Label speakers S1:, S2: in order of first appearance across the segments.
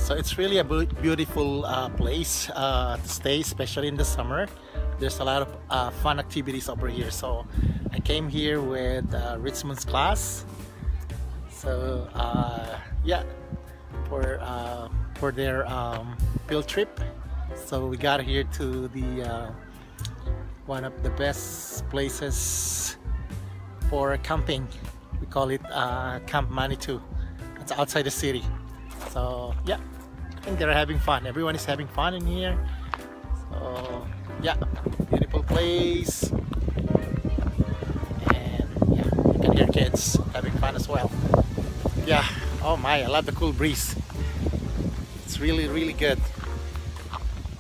S1: So it's really a beautiful place to stay, especially in the summer. There's a lot of fun activities over here. So I came here with Richmond's class. So yeah, for their field trip. So we got here to the one of the best places for camping. We call it Camp Manitou. It's outside the city. So yeah, I think they're having fun. Everyone is having fun in here. So yeah, beautiful place. And yeah, you can hear kids having fun as well. Yeah, oh my, I love the cool breeze. It's really good.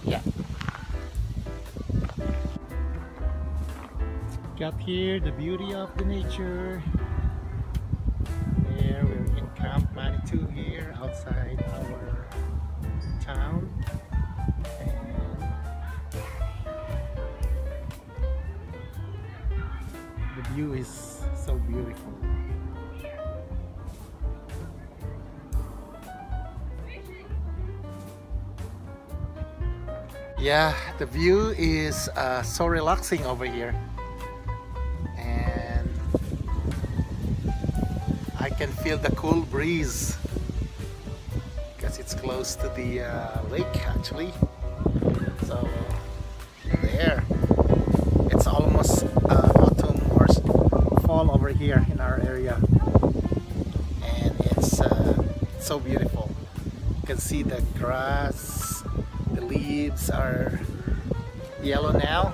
S1: Yeah. Got here the beauty of the nature. There we're in Camp Manitou here outside our town. And the view is so beautiful. Yeah, the view is so relaxing over here. And I can feel the cool breeze because it's close to the lake actually. So there, it's almost autumn or fall over here in our area, and it's so beautiful. You can see the grass, the leaves are yellow now.